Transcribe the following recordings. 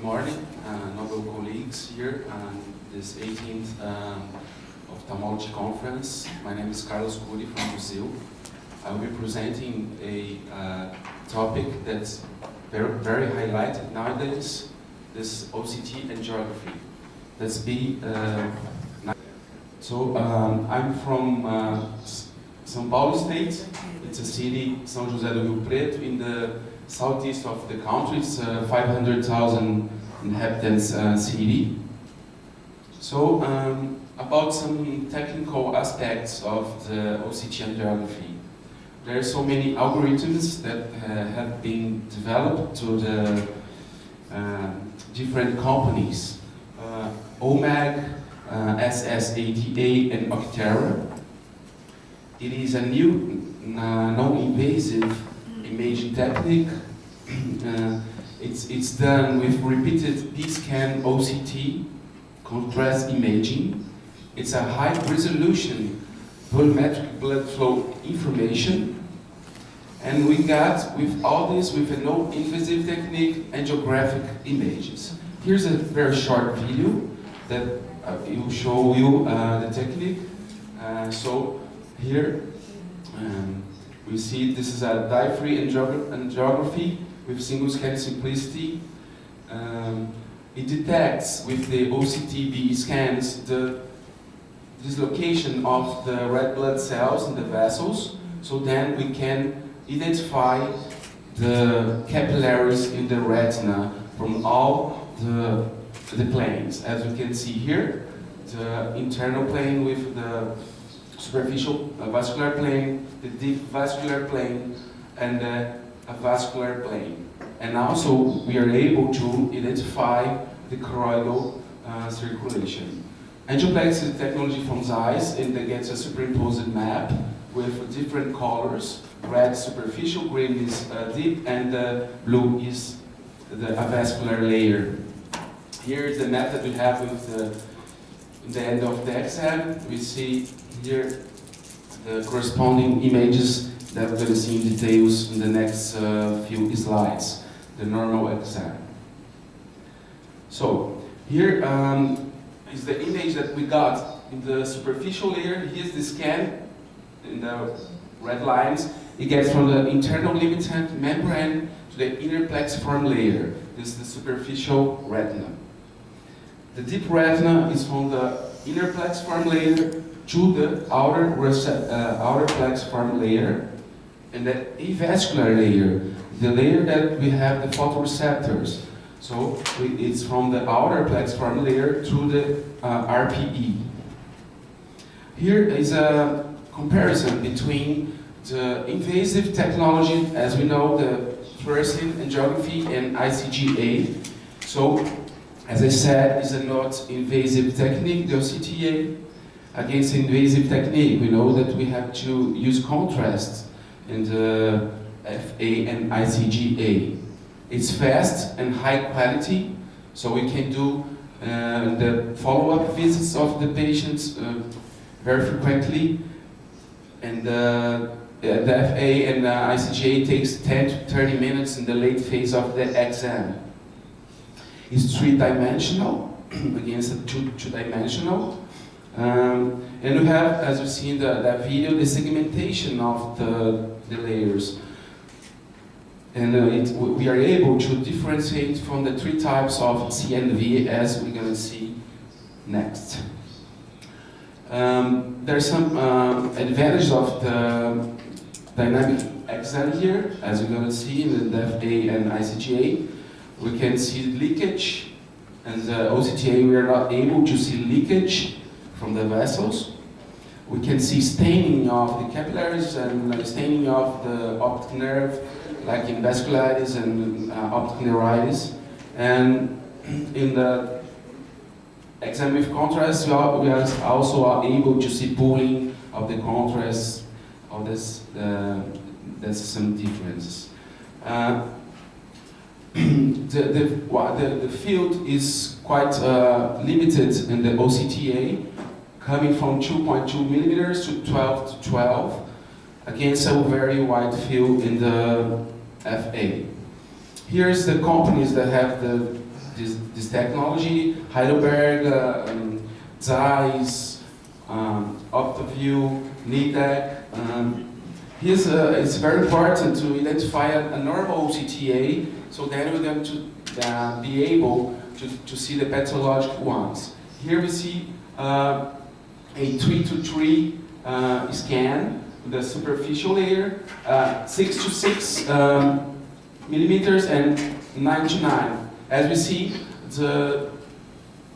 Good morning, noble colleagues here on this 18th Ophthalmology Conference. My name is Carlos Curi from Brazil. I will be presenting a topic that's very highlighted nowadays, this OCT Angiography. I'm from São Paulo State. It's a city, São José do Rio Preto, in the southeast of the country. It's a 500,000 inhabitants city. So, about some technical aspects of the OCT angiography. There are so many algorithms that have been developed to the different companies. OMAG, SSATA, and Octera. It is a new non-invasive imaging technique. It's done with repeated P-scan OCT, contrast imaging. It's a high resolution volumetric blood flow information. And we got, with all this, with a no-invasive technique, angiographic images. Here's a very short video that will show you the technique. So here, we see this is a dye-free angiography with single-scan simplicity. It detects with the OCT scans the dislocation of the red blood cells in the vessels, so then we can identify the capillaries in the retina from all the planes. As you can see here, the internal plane with the superficial vascular plane, the deep vascular plane, and the avascular plane. And also we are able to identify the choroidal circulation. Angioplex is a technology from Zeiss, and that gets a superimposed map with different colors. Red superficial, green is deep, and blue is the avascular layer. Here is the map that we have with the end of the exam. We see here the corresponding images that we're going to see in details in the next few slides, the normal exam. So here is the image that we got in the superficial layer. Here's the scan in the red lines. It gets from the internal limited membrane to the inner plexiform layer. This is the superficial retina. The deep retina is from the inner plexiform layer to the outer plexiform layer, and the avascular layer, the layer that we have the photoreceptors. So it's from the outer plexiform layer to the RPE. Here is a comparison between the invasive technology, as we know, the fluorescein angiography and ICGA. So, as I said, it's a not invasive technique, the OCTA. Against invasive technique, we know that we have to use contrast in the FA and ICGA. It's fast and high quality, so we can do the follow-up visits of the patients very frequently. And the FA and the ICGA takes 10 to 30 minutes in the late phase of the exam. It's three-dimensional against a two-dimensional. And we have, as you see in that video, the segmentation of the layers. And we are able to differentiate from the three types of CNV, as we're going to see next. There's some advantage of the dynamic exam here, as you're going to see in the FA and ICGA. We can see leakage, and the OCTA we are not able to see leakage from the vessels. We can see staining of the capillaries and staining of the optic nerve, like in vasculitis and optic neuritis. And in the exam with contrast, we are also able to see pooling of the contrast. Of this, there's some differences. The field is quite limited in the OCTA, coming from 2.2 millimeters to 12 to 12, against a very wide field in the FA. Here's the companies that have this technology, Heidelberg, Zeiss, OptoView, NIDEC. It's very important to identify a normal OCTA, so then we're going to be able to see the pathological ones. Here we see a 3-to-3 scan, the superficial layer, 6 to 6 millimeters and 9 to 9. As we see,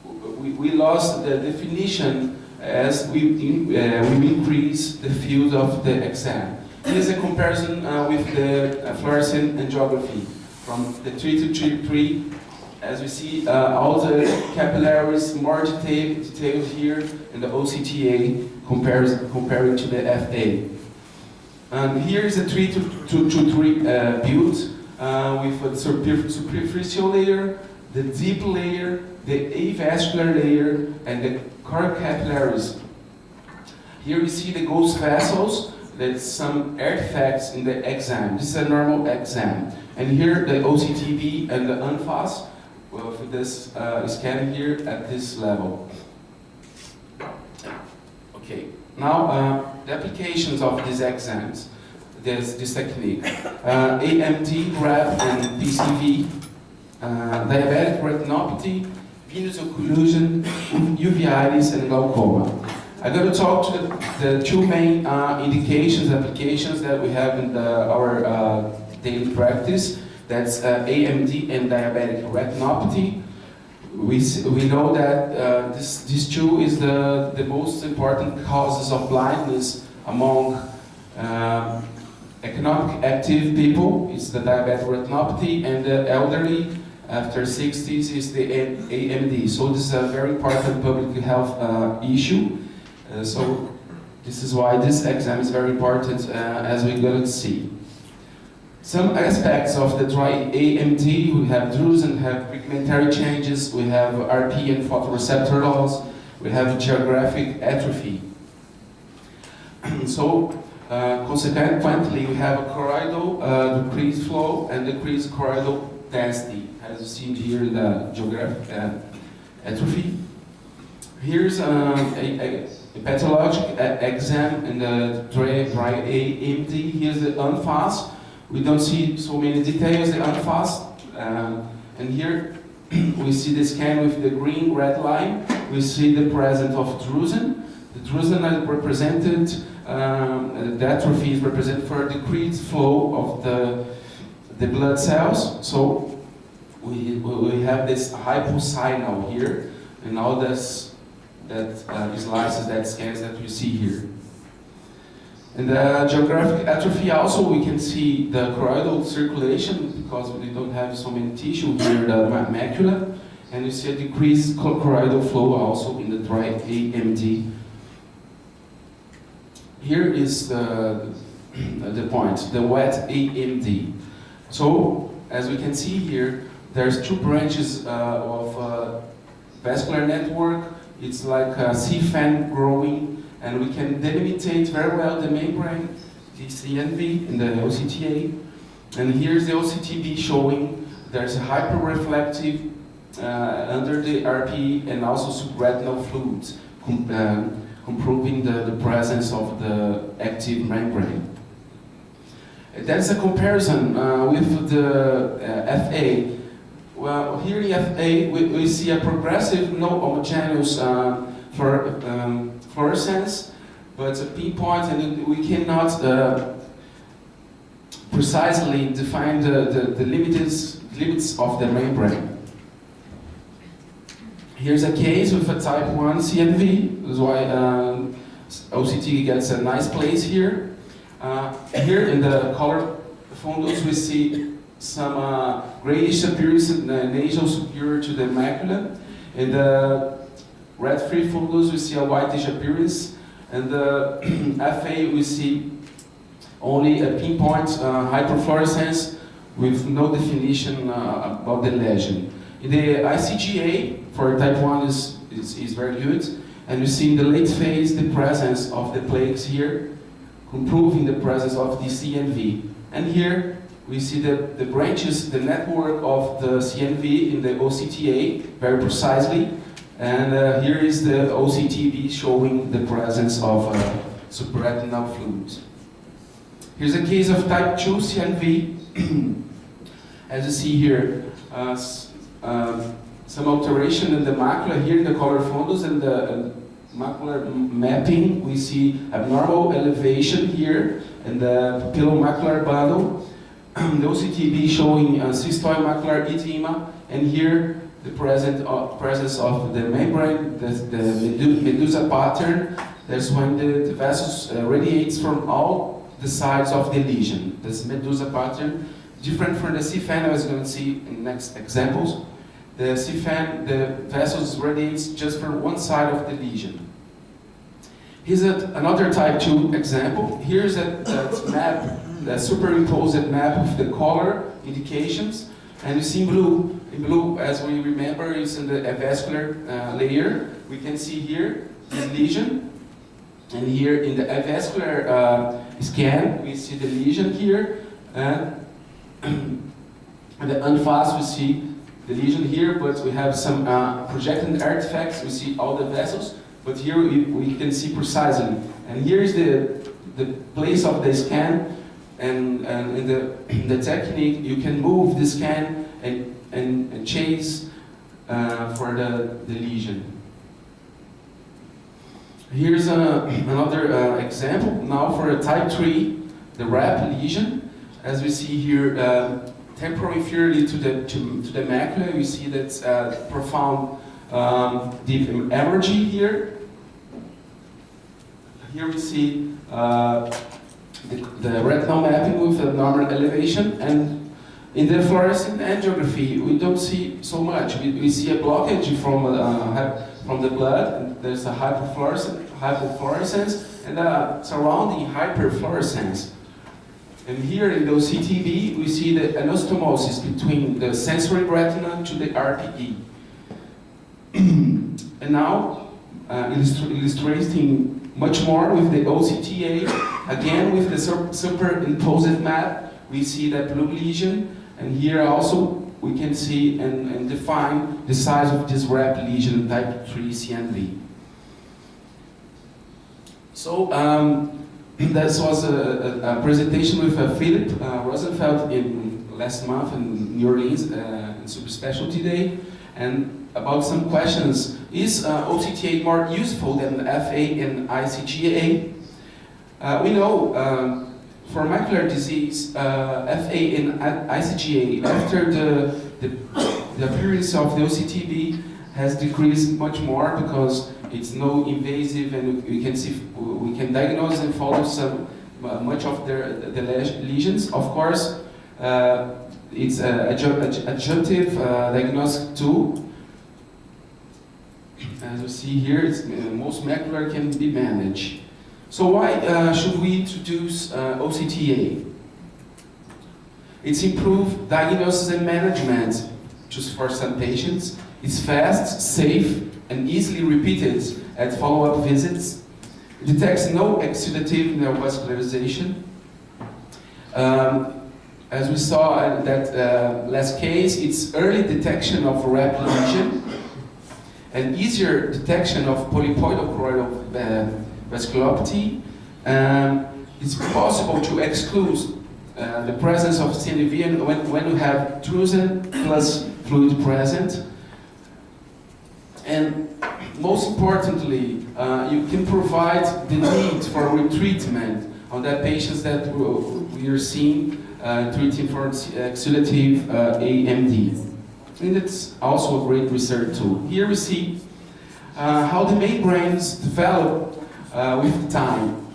we lost the definition as we increase the field of the exam. Here's a comparison with the fluorescent angiography. From the 3-to-3, as we see, all the capillaries more detailed here in the OCTA comparing to the FA. And here is a 3-to-3 build with the superficial layer, the deep layer, the avascular layer, and the core capillaries. Here we see the ghost vessels. There's some artifacts in the exam. This is a normal exam. And here the OCTV and the UNFAS with this scan here at this level. Okay, now the applications of these exams, this technique. AMD, RAP, and PCV, diabetic retinopathy, venous occlusion, uveitis, and glaucoma. I'm going to talk to the two main indications, applications that we have in our daily practice. That's AMD and diabetic retinopathy. We know that these two is the most important causes of blindness among economic active people. It's the diabetic retinopathy, and the elderly after 60s is the AMD. So this is a very important public health issue. So this is why this exam is very important, as we're going to see. Some aspects of the dry AMD, we have drusen, have pigmentary changes, we have RP and photoreceptor loss, we have geographic atrophy. So consequently, we have a choroidal decreased flow and decreased choroidal density, as you see here in the geographic atrophy. Here's a pathologic exam in the dry AMD. Here's the UNFAS. We don't see so many details, the UNFAS. And here we see the scan with the green red line. We see the presence of drusen. The drusen is represented, the atrophy is represented for a decreased flow of the blood cells. So we have this hyposignal here, and all this slices, that scans that you see here. In the geographic atrophy also we can see the choroidal circulation because we don't have so many tissue here, the macula, and you see a decreased choroidal flow also in the dry AMD. Here is the point, the wet AMD. So as we can see here, there's two branches of vascular network. It's like a C-fan growing, and we can delimitate very well the membrane, the CNV and the OCTA. And here's the OCTB showing there's a hyperreflective under the RP and also subretinal fluids, improving the presence of the active membrane. That's a comparison with the FA. Well, here in FA, we see a progressive, no homogeneous fluorescence, but a pinpoint, and we cannot precisely define the limits of the membrane. Here's a case with a type 1 CNV, that's why OCT gets a nice place here. Here in the color fundus, we see some grayish appearance in the nasal superior to the macula. In the red-free fundus, we see a whitish appearance. And the FA, we see only a pinpoint hyperfluorescence with no definition about the lesion. In the ICGA, for type 1 is very good. And you see in the late phase the presence of the plaques here, improving the presence of the CNV. And here we see the branches, the network of the CNV in the OCTA very precisely. And here is the OCTB showing the presence of supraretinal fluid. Here's a case of type 2 CNV. As you see here, some alteration in the macula here in the color fundus and the macular mapping. We see abnormal elevation here in the papillomacular bundle. The OCTB showing cystoid macular edema, and here the presence of the membrane, the medusa pattern. That's when the vessels radiates from all the sides of the lesion. This medusa pattern, different from the CFAN, as you're going to see in next examples. The CFAN, the vessels radiates just from one side of the lesion. Here's another type 2 example. Here's that map, the superimposed map of the color indications. And you see in blue, as we remember, is in the avascular layer. We can see here this lesion. And here in the avascular scan, we see the lesion here. And the unfast, we see the lesion here, but we have some projected artifacts. We see all the vessels, but here we can see precisely. And here is the place of the scan, and in the technique, you can move the scan and chase for the lesion. Here's another example now for a type 3, the RAP lesion. As we see here, temporal inferiorly to the macula, we see that profound deep hemorrhage here. Here we see the retinal mapping with a normal elevation, and in the fluorescent angiography we don't see so much. We see a blockage from the blood, and there's a hypofluorescence and a surrounding hyperfluorescence. And here in the OCTB, we see the anastomosis between the sensory retina to the RPE. And now, illustrating much more with the OCTA, again with the superimposed map, we see that blue lesion, and here also we can see and define the size of this RAP lesion in type 3 CNV. So, this was a presentation with Philip Rosenfeld in last month in New Orleans, in Super Specialty Day, and about some questions. Is OCTA more useful than FA and ICGA? We know for macular disease, FA and ICGA, after the appearance of the OCTB, has decreased much more because it's no invasive, and we can diagnose and follow much of the lesions. Of course, it's an adjunctive diagnostic tool. As you see here, most macular can be managed. So why should we introduce OCTA? It's improved diagnosis and management just for some patients. It's fast, safe, and easily repeated at follow-up visits. It detects no exudative neovascularization. As we saw in that last case, it's early detection of RAP lesion and easier detection of polypoidal choroidal vasculopathy. It's possible to exclude the presence of CNV when you have drusen plus fluid present. And most importantly, you can provide the need for retreatment on that patients that we are seeing treating for exudative AMD. And it's also a great research tool. Here we see how the membranes develop with time.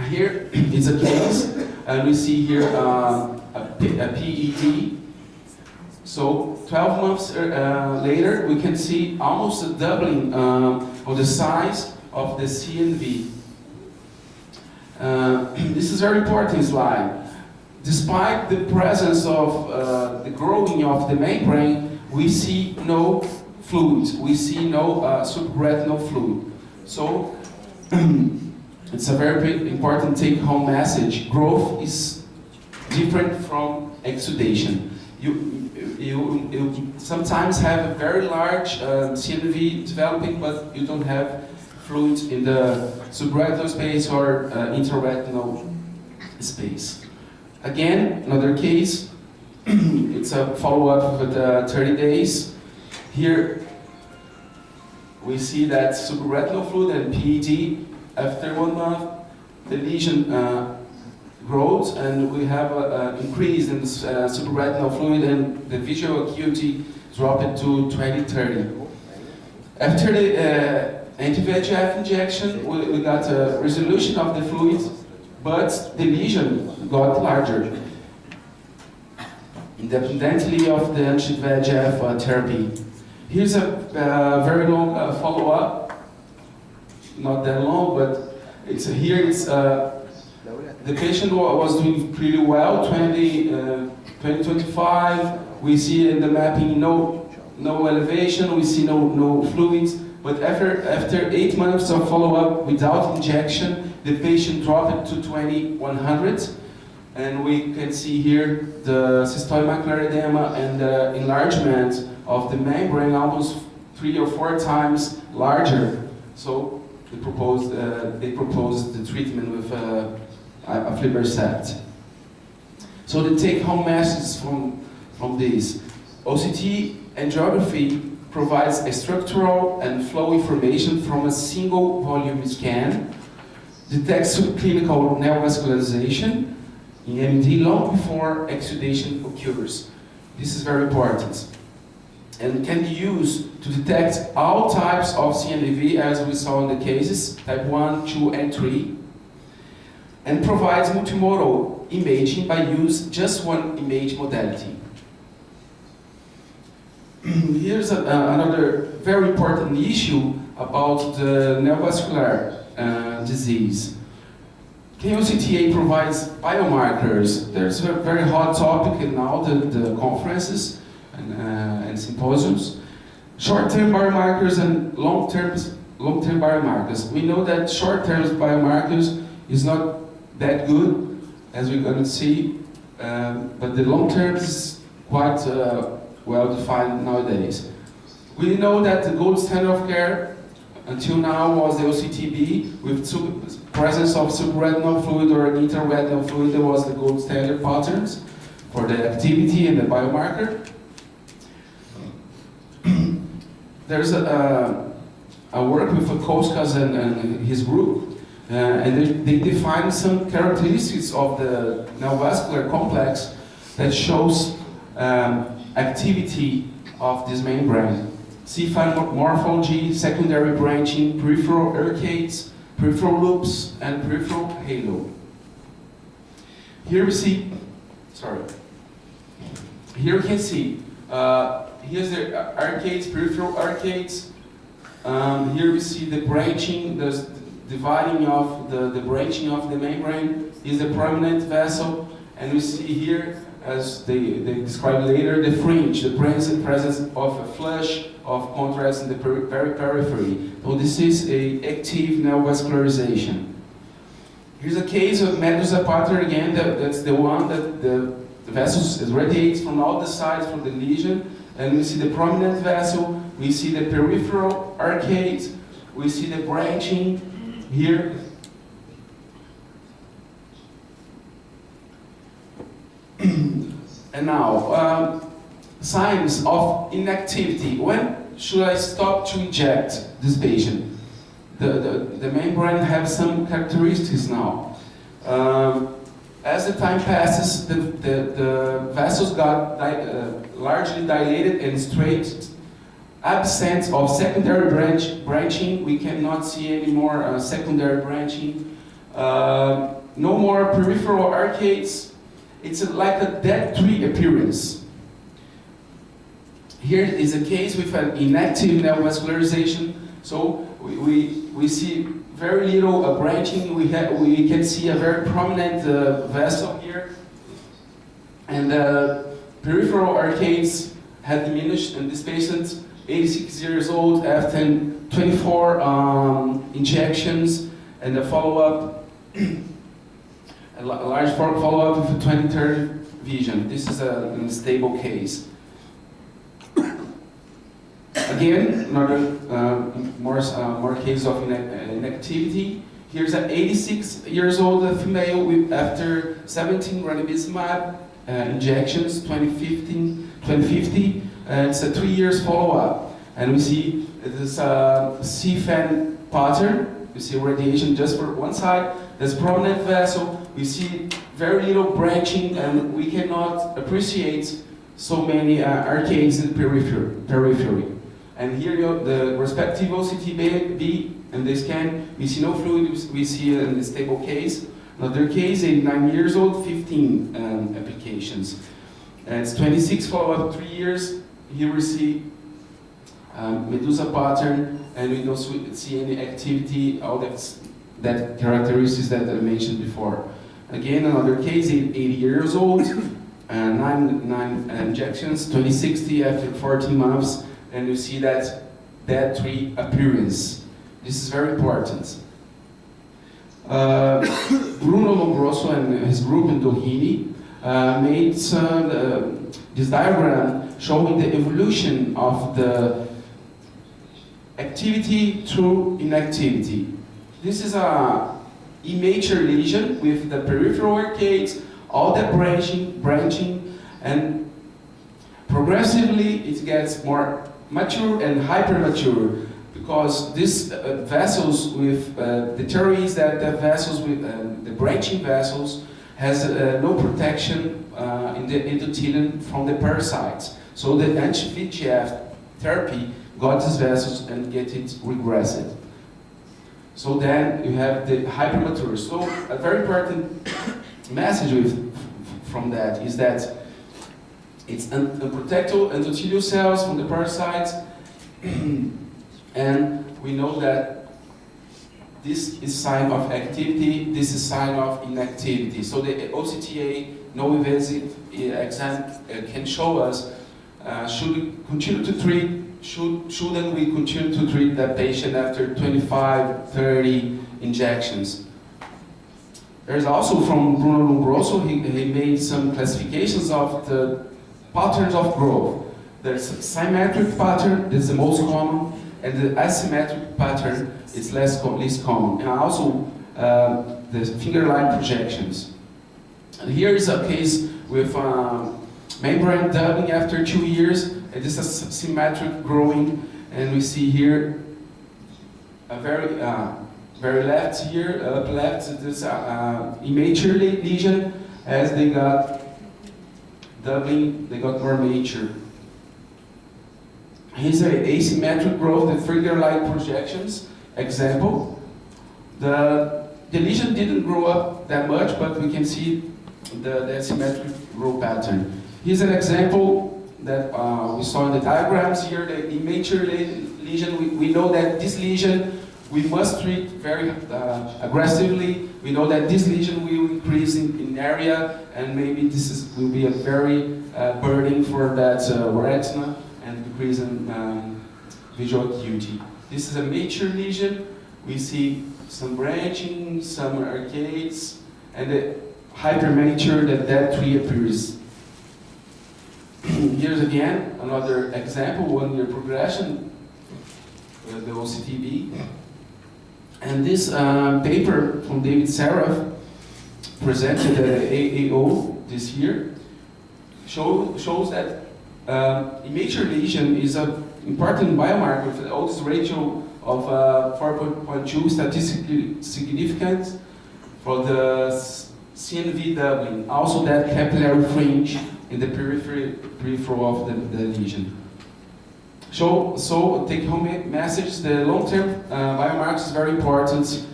Here is a case, and we see here a PED. So 12 months later, we can see almost a doubling of the size of the CNV. This is a very important slide. Despite the presence of the growing of the membrane, we see no fluid. We see no supraretinal fluid. So it's a very important take-home message. Growth is different from exudation. You sometimes have a very large CNV developing, but you don't have fluid in the subretinal space or intraretinal space. Again, another case, it's a follow-up with 30 days. Here we see that supraretinal fluid and PED. After 1 month, the lesion grows and we have an increase in the supraretinal fluid and the visual acuity dropped to 20/30. After the anti-VEGF injection, we got a resolution of the fluid, but the lesion got larger, independently of the anti-VEGF therapy. Here's a very long follow-up. Not that long, but the patient was doing pretty well. 2025. We see in the mapping no elevation. We see no fluids. But after 8 months of follow-up without injection, the patient dropped to 20/100, and we can see here the cystoid macular edema and the enlargement of the membrane almost 3 or 4 times larger. So they proposed the treatment with aflibercept. So the take-home message from this: OCT angiography provides a structural and flow information from a single volume scan, detects subclinical neovascularization in MD long before exudation occurs. This is very important, and can be used to detect all types of CNV, as we saw in the cases, type 1, 2, and 3, and provides multimodal imaging by use just one image modality. Here's another very important issue about the neovascular disease. KOCTA provides biomarkers. There's a very hot topic in now the conferences and symposiums. Short-term biomarkers and long-term biomarkers. We know that short-term biomarkers is not that good, as we're going to see, but the long-term is quite well defined nowadays. We know that the gold standard of care until now was the OCTB with presence of subretinal fluid or intraretinal fluid. That was the gold standard patterns for the activity and the biomarker. There's a work with Koskas and his group, and they define some characteristics of the neovascular complex that shows activity of this membrane. C5 morphology, secondary branching, peripheral arcades, peripheral loops, and peripheral halo. Here we see, here we can see, here's the arcades, peripheral arcades. Here we see the branching, the dividing of the branching of the membrane is the prominent vessel, and we see here, as they describe later, the fringe, the presence of a flush of contrast in the very periphery. So this is a active neovascularization. Here's a case of medulla pater again. That's the one that the vessels radiates from all the sides from the lesion, and we see the prominent vessel. We see the peripheral arcades. We see the branching here. And now, signs of inactivity. When should I stop to inject this patient? The membrane has some characteristics now. As the time passes, the vessels got largely dilated and straight. Absence of secondary branching. We cannot see any more secondary branching. No more peripheral arcades. It's like a dead tree appearance. Here is a case with an inactive neovascularization. So we see very little branching. We can see a very prominent vessel here, and peripheral arcades had diminished. And this patient, 86 years old, after 24 injections and a follow-up. a large follow-up with 20/30 vision. This is a stable case. Again, another more case of inactivity. Here's an 86 years old female with after 17 ranibizumab injections, 2050. It's a 3 years follow-up, and we see this CFAN pattern. We see radiation just for one side. There's prominent vessel. We see very little branching, and we cannot appreciate so many arcades in the periphery. And here you have the respective OCT-B and the scan. We see no fluid. We see in the stable case. Another case, 89 years old, 15 applications. And it's 26 follow-up, 3 years. Here we see medusa pattern, and we don't see any activity, all that characteristics that I mentioned before. Again, another case, 80 years old, 9 injections, 2060 after 14 months, and you see that tree appearance. This is very important. Bruno Lombroso and his group in Doheny made this diagram showing the evolution of the activity through inactivity. This is a immature lesion with the peripheral arcades, all the branching, and progressively it gets more mature and hypermature, because these vessels with the theory is that the vessels with the branching vessels has no protection in the endothelium from the parasites. So the anti-VEGF therapy got these vessels and get it regressed. So then you have the hypermature. So a very important message from that is that it's unprotected endothelial cells from the parasites, and we know that this is sign of activity, this is sign of inactivity. So the OCTA no-invasive exam can show us should we continue to treat, shouldn't we continue to treat that patient after 25, 30 injections. There's also from Bruno Lombroso, he made some classifications of the patterns of growth. There's a symmetric pattern, that's the most common, and the asymmetric pattern is least common. And also the finger line projections. And here is a case with membrane doubling after 2 years, and this is symmetric growing, and we see here a very left here, up left, this immature lesion. As they got doubling, they got more mature. Here's an asymmetric growth, the finger line projections example. The lesion didn't grow up that much, but we can see the asymmetric growth pattern. Here's an example that we saw in the diagrams here, the immature lesion. We know that this lesion we must treat very aggressively. We know that this lesion will increase in area, and maybe this will be a very burden for that retina and decrease in visual acuity. This is a mature lesion. We see some branching, some arcades, and the hypermature that tree appears. Here's again another example, 1 year progression with the OCT-B. And this paper from David Saraf, presented at AAO this year, shows that immature lesion is an important biomarker with an odds ratio of 4.2, statistically significant for the CNV doubling. Also that capillary fringe in the peripheral of the lesion. So take home message, the long-term biomarkers is very important,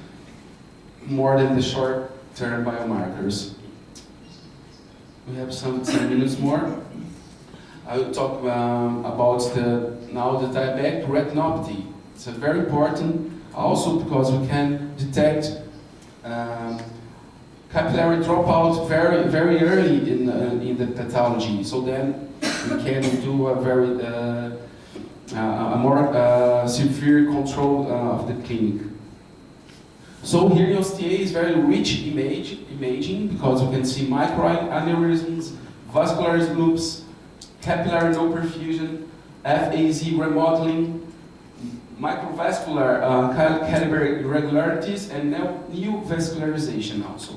more than the short-term biomarkers. We have some 10 minutes more. I will talk about the diabetic retinopathy. It's very important also because we can detect capillary dropout very early in the pathology. So then we can do a more severe control of the clinic. So here in OCTA is very rich imaging because you can see microaneurysms, vascular loops, capillary no perfusion, FAZ remodeling, microvascular caliber irregularities, and new vascularization also.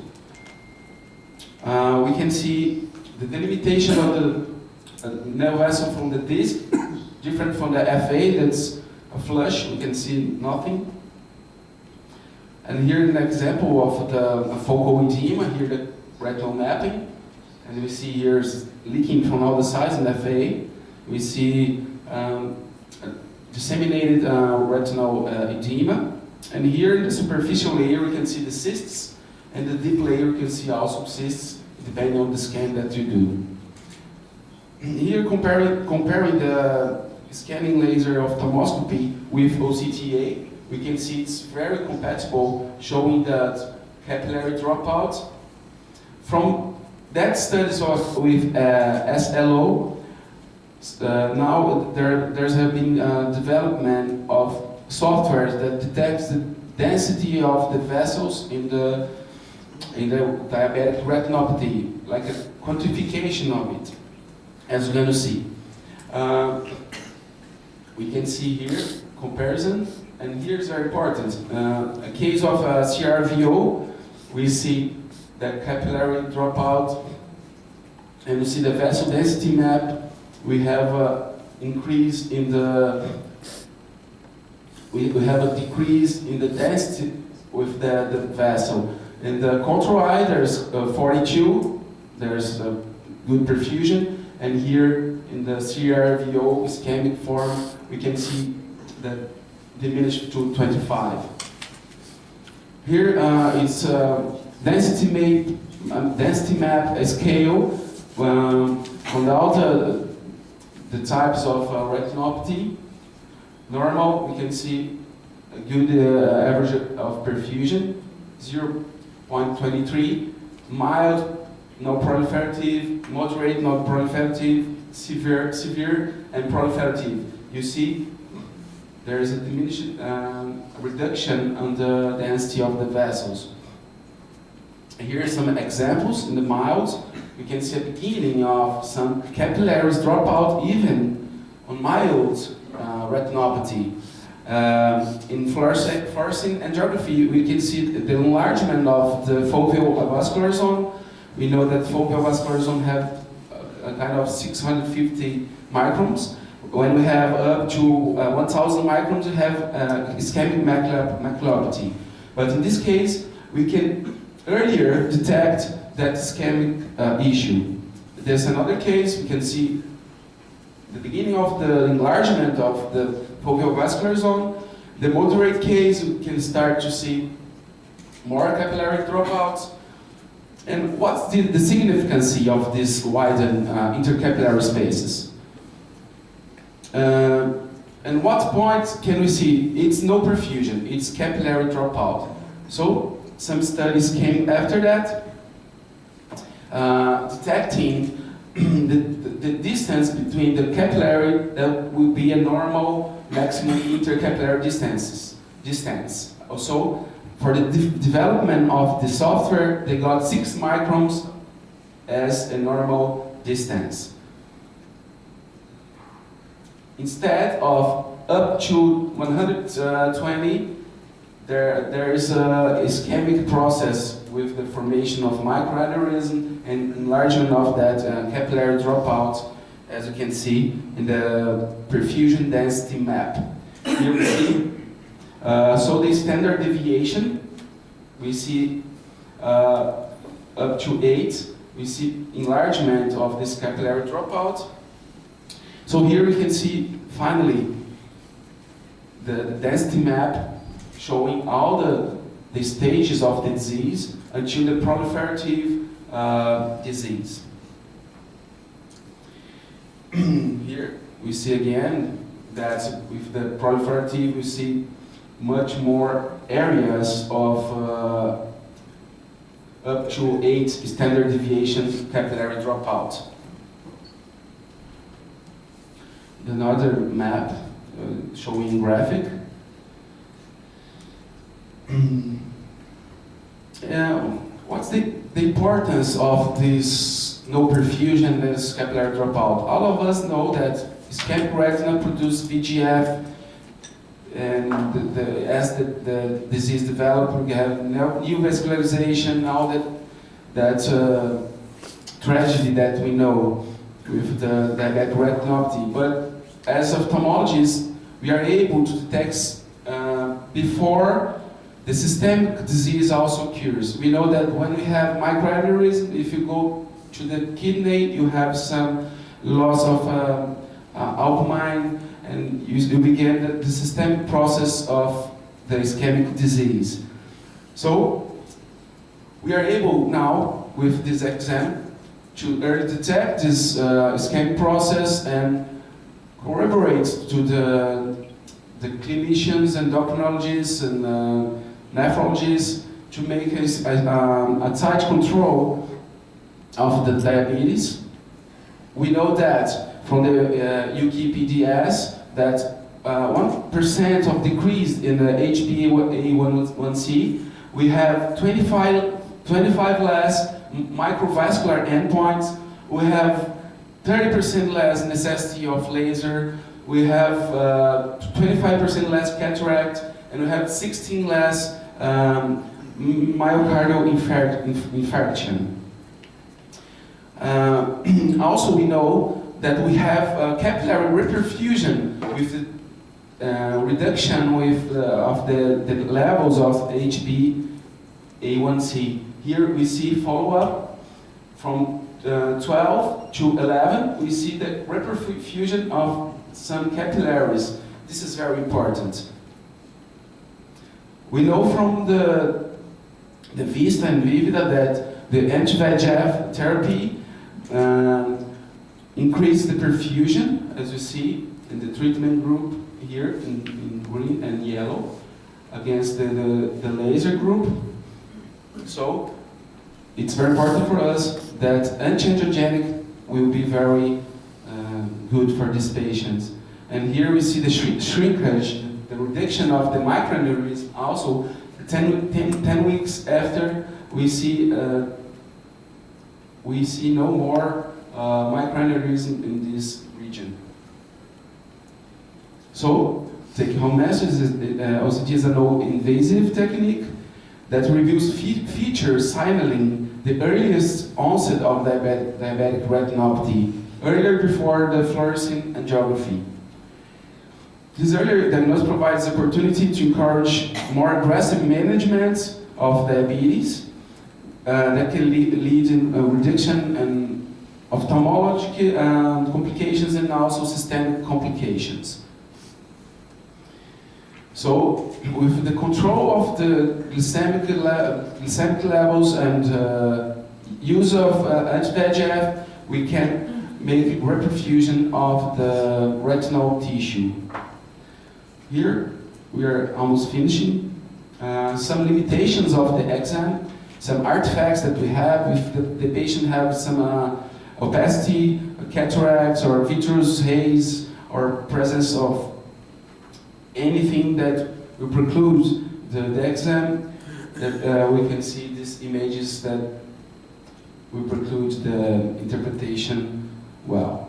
We can see the delimitation of the nerve vessel from the disc, different from the FA, that's a flush, we can see nothing. And here an example of the focal edema, here the retinal mapping, and we see here is leaking from all the sides in FA. We see disseminated retinal edema, and here in the superficial layer we can see the cysts, and the deep layer you can see also cysts, depending on the scan that you do. Here comparing the scanning laser ophthalmoscopy with OCTA, we can see it's very compatible, showing that capillary dropout. From that studies with SLO, now there's been development of software that detects the density of the vessels in the diabetic retinopathy, like a quantification of it, as we're going to see. We can see here comparison, and here's very important. A case of CRVO, we see the capillary dropout, and you see the vessel density map. We have a increase in the, we have a decrease in the density with the vessel. In the control eye, there's 42, there's a good perfusion, and here in the CRVO ischemic form, we can see that diminished to 25. Here it's density map scale on all the types of retinopathy. Normal, we can see a good average of perfusion, 0.23. Mild, no proliferative. Moderate, not proliferative. Severe, and proliferative. You see, there is a diminished reduction on the density of the vessels. Here are some examples. In the mild, we can see a beginning of some capillaries dropout even on mild retinopathy. In fluorescein angiography, we can see the enlargement of the foveal vascular zone. We know that foveal vascular zone have a kind of 650 microns. When we have up to 1,000 microns, we have ischemic maculopathy. But in this case, we can earlier detect that ischemic issue. There's another case, we can see the beginning of the enlargement of the foveal vascular zone. The moderate case, we can start to see more capillary dropouts. And what's the significance of these widened intercapillary spaces? And what point can we see it's no perfusion, it's capillary dropout. So some studies came after that, detecting the distance between the capillary that will be a normal maximum intercapillary distance. Also, for the development of the software, they got 6 microns as a normal distance. Instead of up to 120, there is a ischemic process with the formation of microaneurysm and enlargement of that capillary dropout, as you can see in the perfusion density map. Here we see, so the standard deviation, we see up to 8, we see enlargement of this capillary dropout. So here we can see, finally, the density map showing all the stages of the disease until the proliferative disease. Here we see again that with the proliferative we see much more areas of up to 8 standard deviation capillary dropout. Another map showing graphic. What's the importance of this no perfusion, this capillary dropout? All of us know that ischemic retina produces VEGF, and as the disease develops, we have new vascularization, all that tragedy that we know with the diabetic retinopathy. But as ophthalmologists, we are able to detect before the systemic disease also occurs. We know that when we have microaneurysm, if you go to the kidney, you have some loss of albumin, and you begin the systemic process of the ischemic disease. So we are able now, with this exam, to early detect this ischemic process and corroborate to the clinicians and endocrinologists and nephrologists to make a tight control of the diabetes. We know that from the UKPDS that 1% of decrease in the HbA1c, we have 25 less microvascular endpoints, we have 30% less necessity of laser, we have 25% less cataract, and we have 16 less myocardial infarction. Also, we know that we have capillary reperfusion with the reduction of the levels of HbA1c. Here we see follow-up from 12 to 11. We see the reperfusion of some capillaries. This is very important. We know from the VISTA and VIVIDA that the anti-VEGF therapy increased the perfusion, as you see in the treatment group here in green and yellow, against the laser group. So it's very important for us that anti-angiogenic will be very good for these patients. And here we see the shrinkage, the reduction of the microaneurysm. Also, 10 weeks after, we see no more microaneurysm in this region. So, take-home message is OCT is a no-invasive technique that reveals features signaling the earliest onset of diabetic retinopathy, earlier before the fluorescein angiography. This earlier diagnosis provides the opportunity to encourage more aggressive management of diabetes that can lead in a reduction in ophthalmology complications and also systemic complications. So, with the control of the glycemic levels and use of anti-VEGF, we can make reperfusion of the retinal tissue. Here, we are almost finishing. Some limitations of the exam, some artifacts that we have if the patient has some opacity, cataracts, or vitreous haze, or presence of anything that will preclude the exam, that we can see these images that will preclude the interpretation well.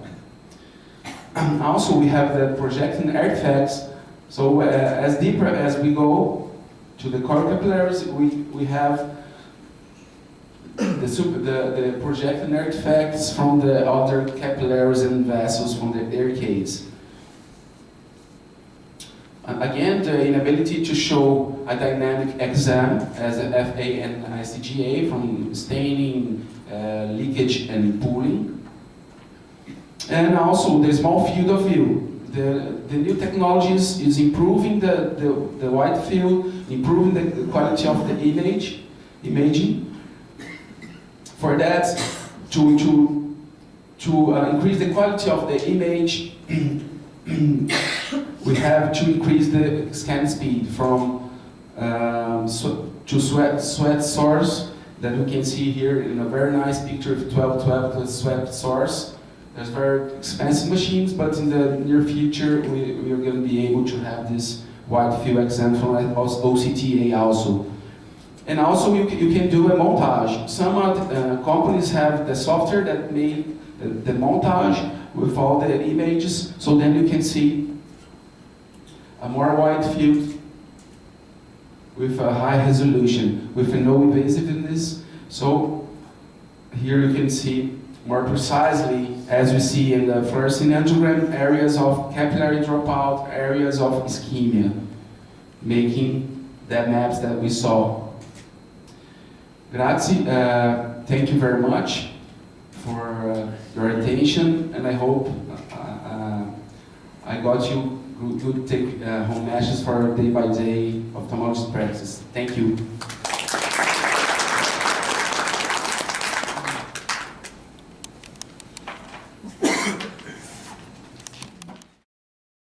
Also, we have the projecting artifacts. So as deeper as we go to the core capillaries, we have the projecting artifacts from the other capillaries and vessels from the arcades. Again, the inability to show a dynamic exam as an FA and ICGA from staining, leakage, and pooling. And also the small field of view. The new technologies is improving the wide field, improving the quality of the imaging. For that, to increase the quality of the image, we have to increase the scan speed from to sweat source that we can see here in a very nice picture of 1212 to sweat source. There's very expensive machines, but in the near future we are going to be able to have this wide field exam from OCTA also. And also you can do a montage. Some companies have the software that make the montage with all the images, so then you can see a more wide field with a high resolution, with a no invasiveness. So here you can see more precisely, as we see in the fluorescent angiogram, areas of capillary dropout, areas of ischemia, making the maps that we saw. Grazie, thank you very much for your attention, and I hope I got you good take home messages for day-by-day ophthalmology practice. Thank you.